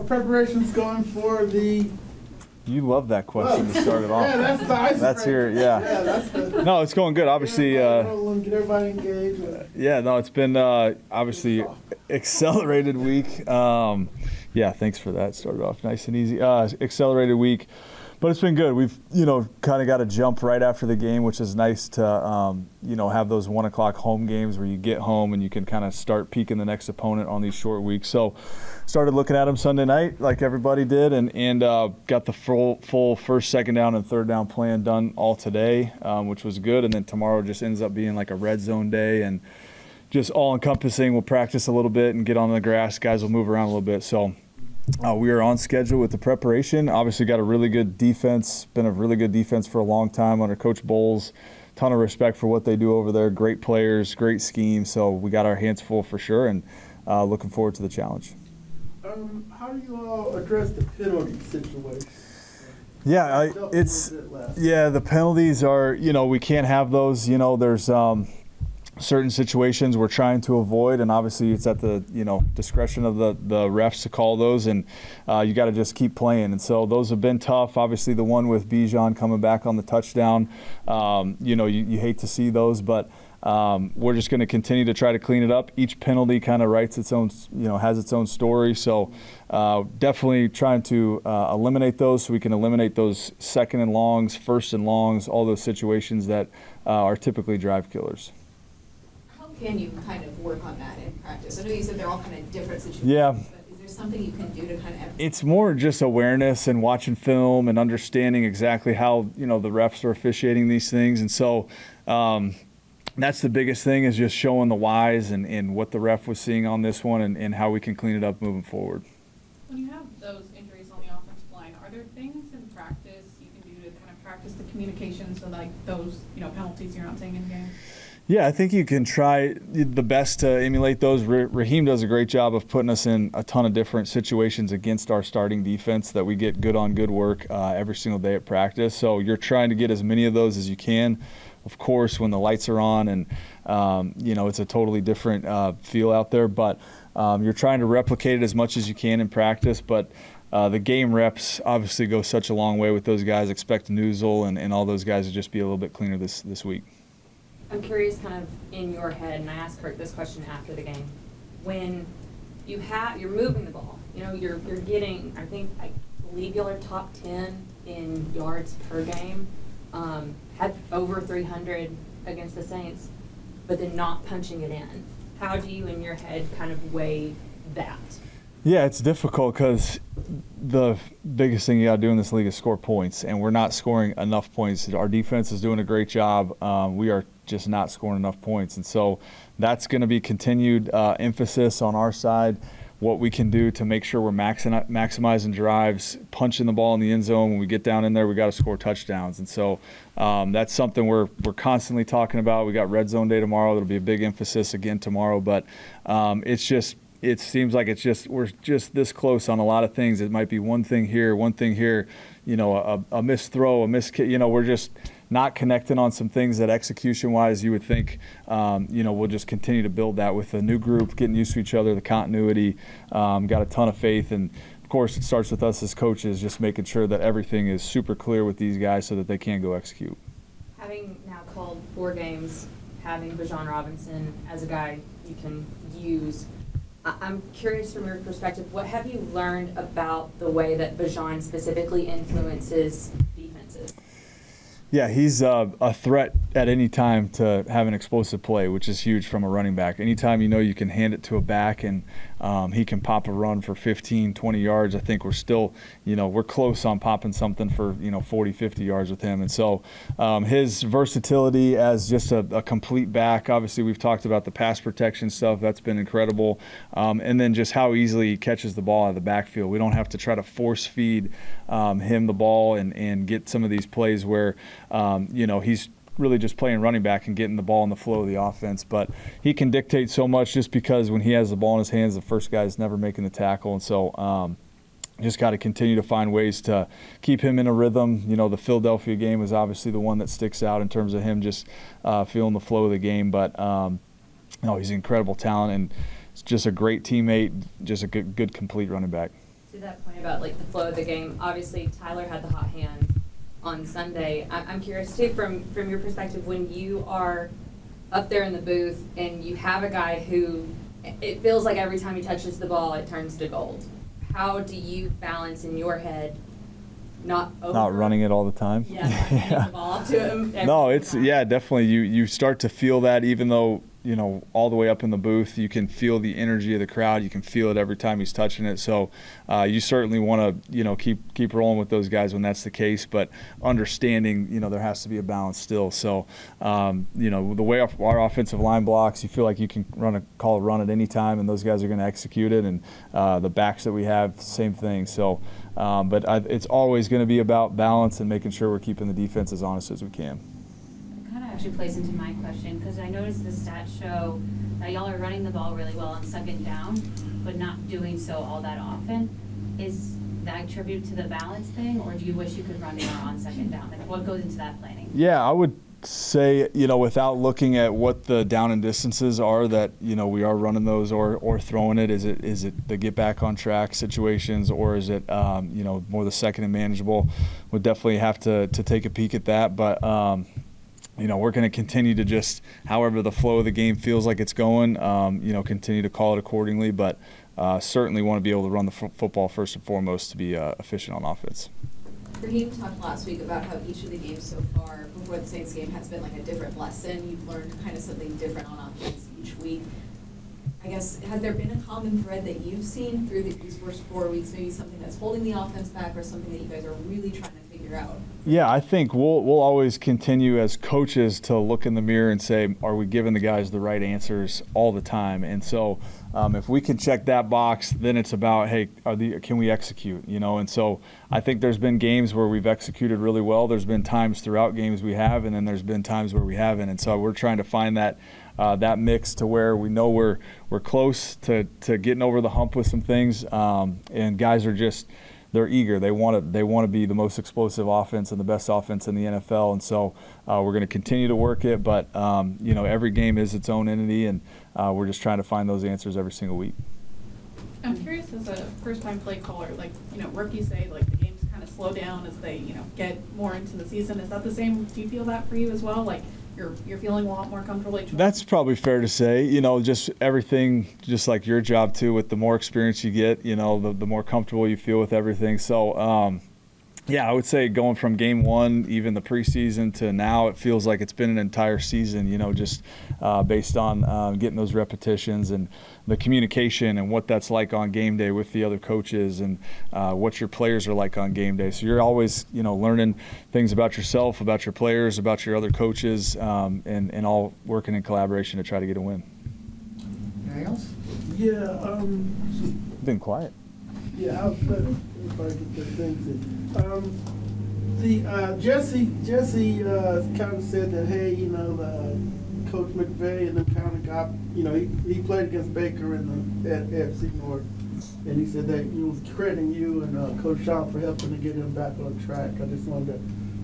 preparations going for the? You love that question to start it off. Yeah, that's the icebreaker. That's here, yeah. That's the. No, it's going good. Obviously, get everybody engaged. yeah, no, it's been obviously accelerated week. Yeah, thanks for that. Started off nice and easy. Accelerated week, but it's been good. We've kind of got to jump right after the game, which is nice to have those 1 o'clock home games where you get home and you can kind of start peeking the next opponent on these short weeks. So started looking at them Sunday night like everybody did, and got the full first, second down, and third down plan done all today, which was good. And then tomorrow just ends up being like a red zone day and just all encompassing. We'll practice a little bit and get on the grass. Guys will move around a little bit. So we are on schedule with the preparation. Obviously got a really good defense, been a really good defense for a long time under Coach Bowles. Ton of respect for what they do over there. Great players, great scheme. So we got our hands full for sure, and looking forward to the challenge. How do you all address the penalty situation? Yeah, the penalties are, we can't have those. There's certain situations we're trying to avoid, and obviously it's at the discretion of the refs to call those, and you got to just keep playing. And so those have been tough. Obviously the one with Bijan coming back on the touchdown, you hate to see those, but we're just going to continue to try to clean it up. Each penalty kind of writes its own, has its own story. So definitely trying to eliminate those, so we can eliminate those second and longs, first and longs, all those situations that are typically drive killers. Can you kind of work on that in practice? I know you said they're all kind of different situations. Yeah. But is there something you can do to kind of? It's more just awareness and watching film and understanding exactly how the refs are officiating these things, and so that's the biggest thing, is just showing the whys and what the ref was seeing on this one, and how we can clean it up moving forward. When you have those injuries on the offensive line, are there things in practice you can do to kind of practice the communication so like those penalties you're not seeing in game? Yeah, I think you can try the best to emulate those. Raheem does a great job of putting us in a ton of different situations against our starting defense that we get good on good work every single day at practice. So you're trying to get as many of those as you can. Of course, when the lights are on and, it's a totally different feel out there. But you're trying to replicate it as much as you can in practice. But the game reps obviously go such a long way with those guys. Expect Newsel and all those guys to just be a little bit cleaner this week. I'm curious, kind of in your head, and I asked Kurt this question after the game. When you're moving the ball, you're getting, I believe y'all are top 10 in yards per game, had over 300 against the Saints, but then not punching it in. How do you, in your head, kind of weigh that? Yeah, it's difficult because the biggest thing you got to do in this league is score points, and we're not scoring enough points. Our defense is doing a great job. We are just not scoring enough points, and so that's going to be continued emphasis on our side. What we can do to make sure we're maximizing drives, punching the ball in the end zone. When we get down in there, we got to score touchdowns, and so that's something we're constantly talking about. We got red zone day tomorrow. That'll be a big emphasis again tomorrow, but it seems like we're just this close on a lot of things. It might be one thing here, a missed throw, a missed kick. We're just not connecting on some things that execution-wise you would think, we'll just continue to build that with the new group, getting used to each other, the continuity. Got a ton of faith, and of course it starts with us as coaches, just making sure that everything is super clear with these guys so that they can go execute. Having now called 4 games, having Bijan Robinson as a guy you can use, I'm curious from your perspective, what have you learned about the way that Bijan specifically influences defenses? Yeah, he's a threat at any time to have an explosive play, which is huge from a running back. Anytime you can hand it to a back and he can pop a run for 15, 20 yards, I think we're still, we're close on popping something for, 40, 50 yards with him. And so his versatility as just a complete back, obviously we've talked about the pass protection stuff. That's been incredible. And then just how easily he catches the ball out of the backfield. We don't have to try to force feed him the ball and get some of these plays where, he's really just playing running back and getting the ball in the flow of the offense. But he can dictate so much just because when he has the ball in his hands, the first guy is never making the tackle. And so just got to continue to find ways to keep him in a rhythm. The Philadelphia game is obviously the one that sticks out in terms of him just feeling the flow of the game. But, he's an incredible talent and just a great teammate, just a good complete running back. To that point about like the flow of the game, obviously Tyler had the hot hand on Sunday. I'm curious too, from your perspective, when you are up there in the booth and you have a guy who it feels like every time he touches the ball it turns to gold. How do you balance in your head not running it all the time? Yeah, handing the ball up to him. No, it's definitely you start to feel that, even though all the way up in the booth you can feel the energy of the crowd, you can feel it every time he's touching it, so you certainly want to keep rolling with those guys when that's the case, but understanding there has to be a balance still. So the way our offensive line blocks, you feel like you can call a run at any time and those guys are going to execute it, and the backs that we have, same thing. So but it's always going to be about balance and making sure we're keeping the defense as honest as we can. Actually plays into my question, because I noticed the stats show that y'all are running the ball really well on second down, but not doing so all that often. Is that attributed to the balance thing, or do you wish you could run more on second down? Like, what goes into that planning? Yeah, I would say, without looking at what the down and distances are, that we are running those or throwing it. Is it the get back on track situations, or is it more the second and manageable? We'll definitely have to take a peek at that, but we're going to continue to just, however the flow of the game feels like it's going, continue to call it accordingly, but certainly want to be able to run the football first and foremost to be efficient on offense. Raheem talked last week about how each of the games so far before the Saints game has been like a different lesson. You've learned kind of something different on offense each week. I guess, has there been a common thread that you've seen through these first 4 weeks, maybe something that's holding the offense back or something that you guys are really trying to figure out? Yeah, I think we'll always continue as coaches to look in the mirror and say, are we giving the guys the right answers all the time? And so if we can check that box, then it's about, hey, can we execute? And so I think there's been games where we've executed really well. There's been times throughout games we have, and then there's been times where we haven't. And so we're trying to find that mix to where we know we're close to getting over the hump with some things, and guys are just, they're eager. They want to be the most explosive offense and the best offense in the NFL, and so we're going to continue to work it. But every game is its own entity, and we're just trying to find those answers every single week. I'm curious, as a first-time play caller, rookies say the games kind of slow down as they get more into the season. Is that the same? Do you feel that for you as well? You're feeling a lot more comfortable each week? That's probably fair to say. Just everything, just like your job too, with the more experience you get, the more comfortable you feel with everything. So, I would say going from game one, even the preseason, to now, it feels like it's been an entire season, just based on getting those repetitions and the communication and what that's like on game day with the other coaches, and what your players are like on game day. So you're always, learning things about yourself, about your players, about your other coaches, and all working in collaboration to try to get a win. Anything else? Yeah. Been quiet. Yeah, I was everybody get their things in. Jesse kind of said that, hey, Coach McVay and them kind of got, he played against Baker in the AFC North, and he said that he was crediting you and Coach Sean for helping to get him back on track. I just wanted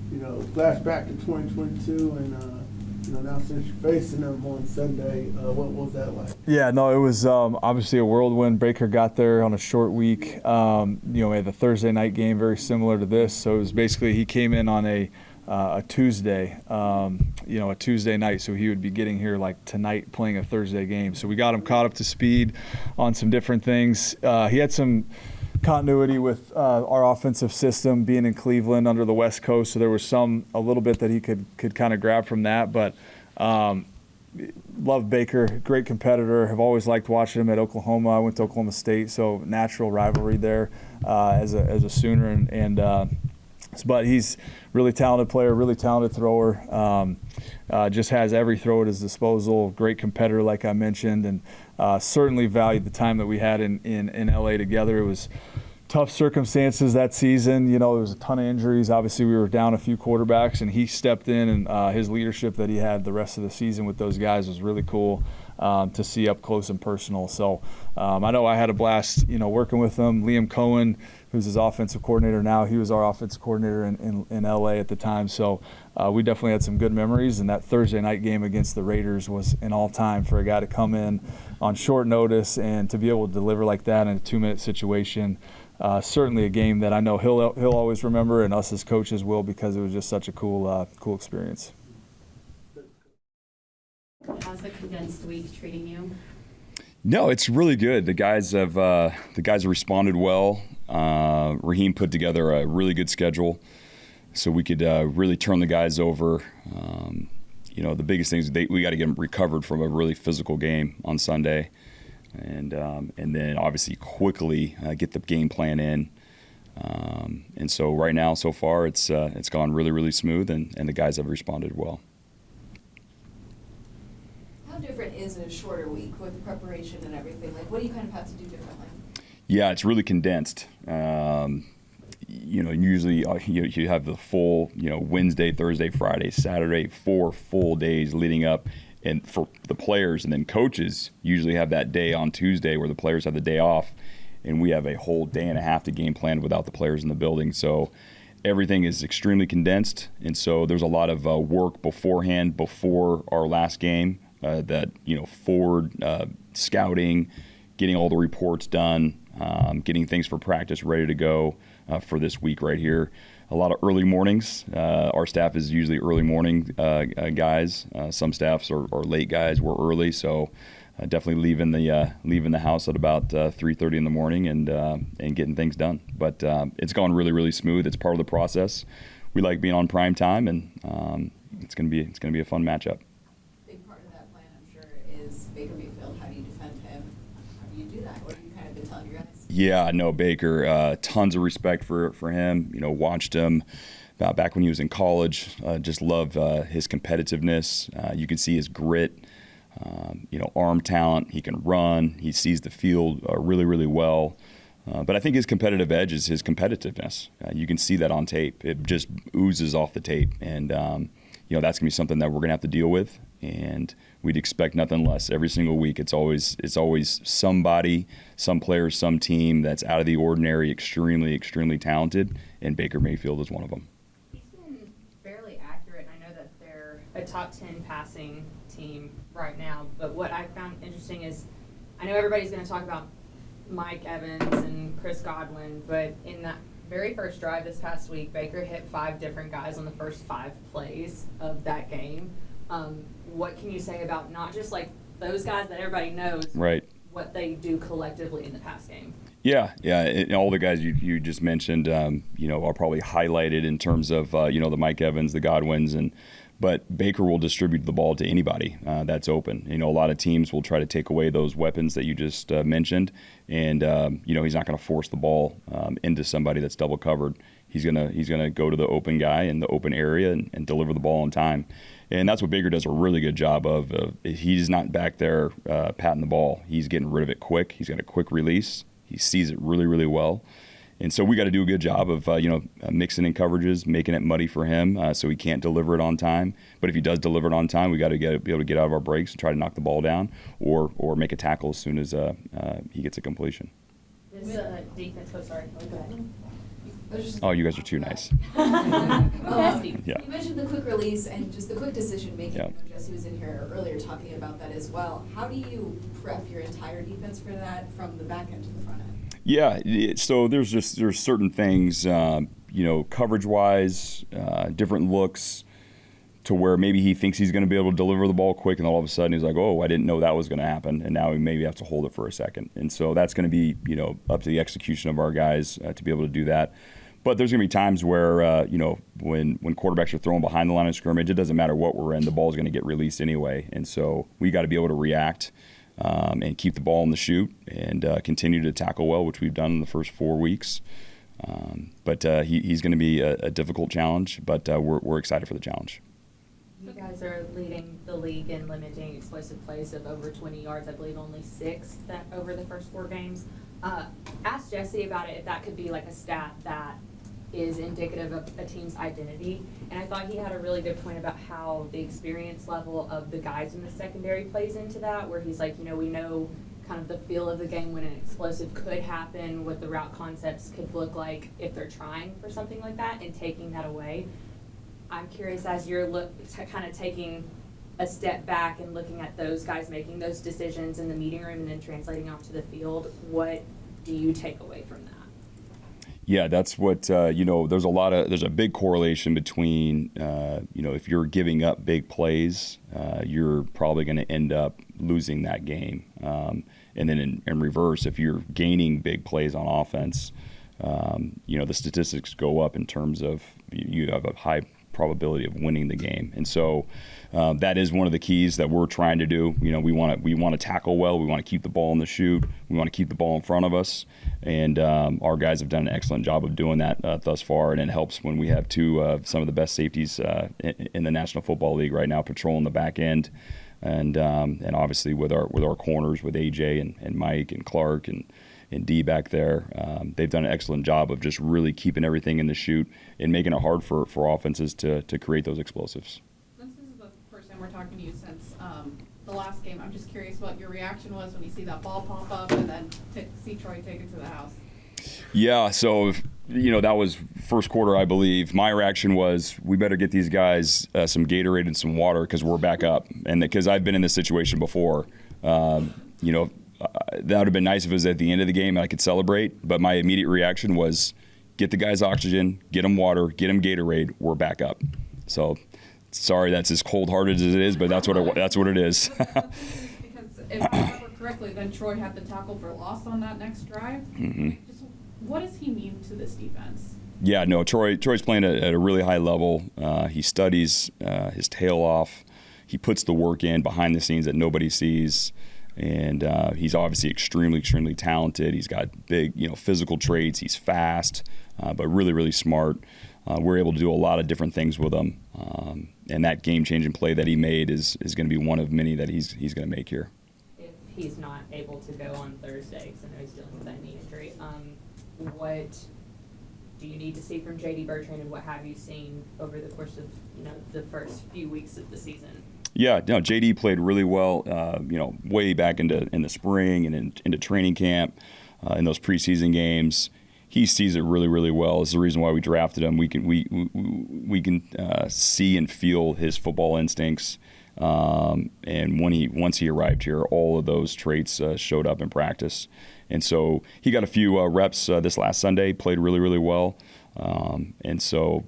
to, flash back to 2022 and. Now since you're facing them on Sunday, what was that like? Yeah, no, it was obviously a whirlwind. Baker got there on a short week. We had the Thursday night game, very similar to this. So it was basically he came in on a Tuesday, a Tuesday night. So he would be getting here like tonight playing a Thursday game. So we got him caught up to speed on some different things. He had some continuity with our offensive system being in Cleveland under the West Coast, so there was a little bit that he could kind of grab from that, but love Baker, great competitor, have always liked watching him at Oklahoma. I went to Oklahoma State, so natural rivalry there as a Sooner, but he's really talented player, really talented thrower, just has every throw at his disposal, great competitor like I mentioned, and certainly valued the time that we had in LA together. It was tough circumstances that season. There was a ton of injuries. Obviously, we were down a few quarterbacks, and he stepped in, and his leadership that he had the rest of the season with those guys was really cool to see up close and personal. So I know I had a blast, working with him. Liam Cohen, who's his offensive coordinator now, he was our offensive coordinator in LA at the time. So we definitely had some good memories, and that Thursday night game against the Raiders was an all-time for a guy to come in on short notice and to be able to deliver like that in a 2-minute situation. certainly a game that I know he'll always remember, and us as coaches will, because it was just such a cool experience. How's the condensed week treating you? No, it's really good. The guys have responded well. Raheem put together a really good schedule, so we could really turn the guys over. The biggest thing is we got to get them recovered from a really physical game on Sunday, and then obviously quickly get the game plan in. And so right now, so far, it's gone really, really smooth, and the guys have responded well. How different is a shorter week with preparation and everything? Like, what do you kind of have to do differently? Yeah, it's really condensed. Usually you have the full, Wednesday, Thursday, Friday, Saturday, 4 full days leading up, and for the players, and then coaches usually have that day on Tuesday where the players have the day off, and we have a whole day and a half to game plan without the players in the building. So everything is extremely condensed, and so there's a lot of work beforehand, before our last game, forward scouting, getting all the reports done, getting things for practice ready to go for this week right here. A lot of early mornings. Our staff is usually early morning guys. Some staffs are late guys. We're early, so definitely leaving the house at about 3:30 in the morning and getting things done. But it's gone really, really smooth. It's part of the process. We like being on prime time, and it's gonna be a fun matchup. Big part of that plan, I'm sure, is Baker Mayfield. How do you defend him? How do you do that? What have you kind of been telling your guys? Yeah, no, Baker, tons of respect for him. Watched him back when he was in college. Just love his competitiveness. You can see his grit, arm talent. He can run. He sees the field really, really well. But I think his competitive edge is his competitiveness. You can see that on tape. It just oozes off the tape. And, that's going to be something that we're going to have to deal with. And we'd expect nothing less every single week. It's always somebody, some player, some team that's out of the ordinary, extremely, extremely talented, and Baker Mayfield is one of them. He's been fairly accurate. I know that they're a top 10 passing team right now, but what I found interesting is, I know everybody's going to talk about Mike Evans and Chris Godwin, but in that very first drive this past week, Baker hit 5 different guys on the first 5 plays of that game. What can you say about not just like those guys that everybody knows, right, what they do collectively in the pass game? Yeah. And all the guys you just mentioned, are probably highlighted in terms of, the Mike Evans, the Godwins, but Baker will distribute the ball to anybody that's open. A lot of teams will try to take away those weapons that you just mentioned, and he's not going to force the ball into somebody that's double covered. He's gonna go to the open guy in the open area and deliver the ball on time. And that's what Baker does a really good job of. He's not back there patting the ball. He's getting rid of it quick. He's got a quick release. He sees it really, really well. And so we got to do a good job of mixing in coverages, making it muddy for him so he can't deliver it on time. But if he does deliver it on time, we got to be able to get out of our breaks and try to knock the ball down or make a tackle as soon as he gets a completion. This defense, go ahead. Oh, you guys are too nice. Yeah. Yeah. You mentioned the quick release and just the quick decision making. Yeah. I know Jesse was in here earlier talking about that as well. How do you prep your entire defense for that from the back end to the front end? Yeah, so there's certain things, coverage-wise, different looks, to where maybe he thinks he's going to be able to deliver the ball quick, and then all of a sudden he's like, oh, I didn't know that was going to happen, and now we maybe have to hold it for a second. And so that's going to be, up to the execution of our guys to be able to do that. But there's going to be times where, when quarterbacks are throwing behind the line of scrimmage, it doesn't matter what we're in, the ball's going to get released anyway. And so we got to be able to react and keep the ball in the chute and continue to tackle well, which we've done in the first 4 weeks. But he's going to be a difficult challenge, but we're excited for the challenge. You guys are leading the league in limiting explosive plays of over 20 yards. I believe only 6 that over the first 4 games. Ask Jesse about it, if that could be like a stat that is indicative of a team's identity. And I thought he had a really good point about how the experience level of the guys in the secondary plays into that, where he's like, we know kind of the feel of the game when an explosive could happen, what the route concepts could look like if they're trying for something like that, and taking that away. I'm curious, as you're kind of taking a step back and looking at those guys making those decisions in the meeting room and then translating off to the field, what do you take away from that? Yeah, that's what there's a big correlation between if you're giving up big plays, you're probably going to end up losing that game. And then in reverse, if you're gaining big plays on offense, the statistics go up in terms of you have a high probability of winning the game. And so that is one of the keys that we're trying to do. We want to tackle well. We want to keep the ball in the chute. We want to keep the ball in front of us. And our guys have done an excellent job of doing that thus far. And it helps when we have some of the best safeties in the National Football League right now patrolling the back end. And obviously with our corners, with AJ and Mike and Clark and D back there, they've done an excellent job of just really keeping everything in the chute and making it hard for offenses to create those explosives. This is the first time we're talking to you since the last game. I'm just curious what your reaction was when you see that ball pop up and then see Troy take it to the house. Yeah, so that was first quarter, I believe. My reaction was, we better get these guys some Gatorade and some water because we're back up, and because I've been in this situation before. That would have been nice if it was at the end of the game and I could celebrate. But my immediate reaction was, get the guys oxygen, get them water, get them Gatorade. We're back up. So, sorry, that's as cold-hearted as it is, but that's what it is. Because if I remember correctly, then Troy had the tackle for loss on that next drive. Mm-hmm. Just, what does he mean to this defense? Yeah, no, Troy's playing at a really high level. He studies his tail off. He puts the work in behind the scenes that nobody sees. And he's obviously extremely, extremely talented. He's got big, physical traits. He's fast, but really, really smart. We're able to do a lot of different things with him. And that game-changing play that he made is going to be one of many that he's going to make here. If he's not able to go on Thursday, because I know he's dealing with that knee injury, what do you need to see from J.D. Bertrand, and what have you seen over the course of the first few weeks of the season? Yeah, no, JD played really well, way back in the spring and into training camp, in those preseason games. He sees it really, really well. It's the reason why we drafted him. We can see and feel his football instincts. And once he arrived here, all of those traits showed up in practice. And so he got a few reps this last Sunday, played really, really well. And so,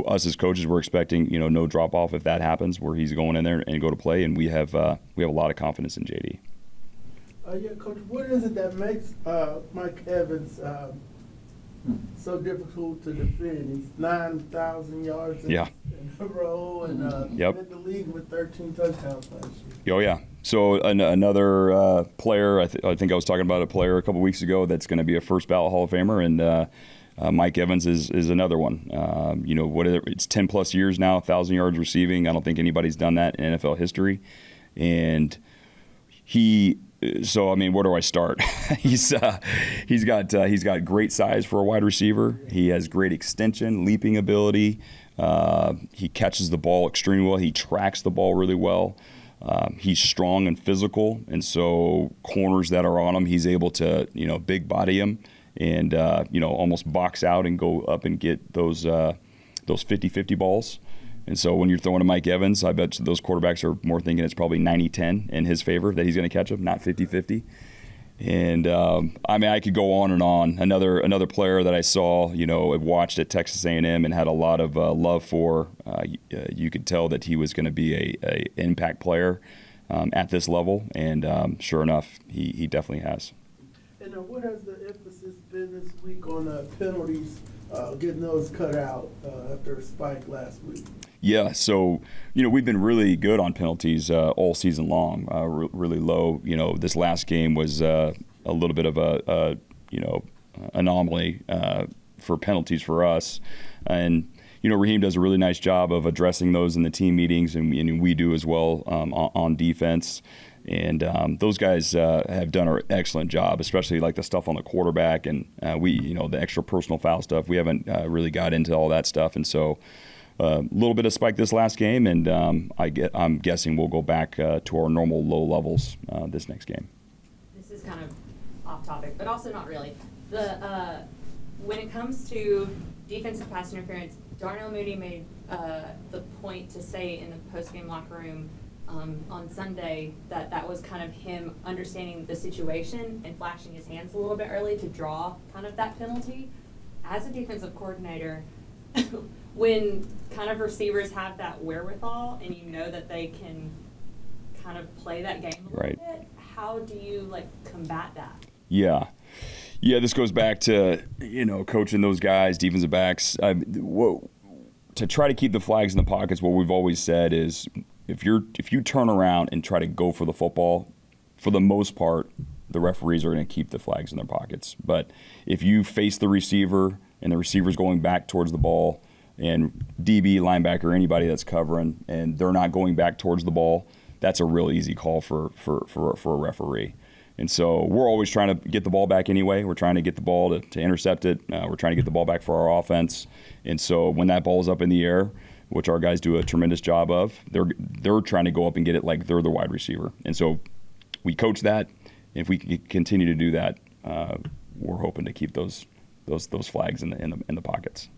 us as coaches, we're expecting, no drop off if that happens, where he's going in there and go to play. And we have a lot of confidence in JD. Yeah, Coach, what is it that makes Mike Evans so difficult to defend? He's 9,000 yards in a row and led the league with 13 touchdowns last year. Oh, yeah. So another player, I think I was talking about a player a couple weeks ago that's going to be a first ballot Hall of Famer, and Mike Evans is another one. It's 10 plus years now, 1,000 yards receiving. I don't think anybody's done that in NFL history. And where do I start? He's got great size for a wide receiver. He has great extension, leaping ability. He catches the ball extremely well. He tracks the ball really well. He's strong and physical, and so corners that are on him, he's able to big body him. And, almost box out and go up and get those 50-50 balls. And so when you're throwing to Mike Evans, I bet those quarterbacks are more thinking it's probably 90-10 in his favor that he's going to catch them, not 50-50. And, I could go on and on. Another player that I saw, watched at Texas A&M and had a lot of love for, you could tell that he was going to be a impact player at this level. And sure enough, he definitely has. And what has the emphasis been this week on penalties, getting those cut out after a spike last week? Yeah, so, we've been really good on penalties all season long, really low. This last game was a little bit of a anomaly for penalties for us. And, Raheem does a really nice job of addressing those in the team meetings, and we do as well on defense. And those guys have done an excellent job, especially like the stuff on the quarterback and the extra personal foul stuff. We haven't really got into all that stuff. And so a little bit of spike this last game, and I'm guessing we'll go back to our normal low levels this next game. This is kind of off topic, but also not really. When it comes to defensive pass interference, Darnell Mooney made the point to say in the post-game locker room on Sunday that was kind of him understanding the situation and flashing his hands a little bit early to draw kind of that penalty. as a defensive coordinator, when kind of receivers have that wherewithal and you know that they can kind of play that game a little bit, how do you like combat that? Yeah, this goes back to, coaching those guys, defensive backs. To try to keep the flags in the pockets, what we've always said is if you turn around and try to go for the football, for the most part, the referees are going to keep the flags in their pockets. But if you face the receiver and the receiver's going back towards the ball, and DB, linebacker, anybody that's covering, and they're not going back towards the ball, that's a real easy call for a referee. And so we're always trying to get the ball back anyway. We're trying to get the ball to intercept it. We're trying to get the ball back for our offense. And so when that ball is up in the air, which our guys do a tremendous job of, they're trying to go up and get it like they're the wide receiver. And so we coach that. If we can continue to do that, we're hoping to keep those flags in the pockets.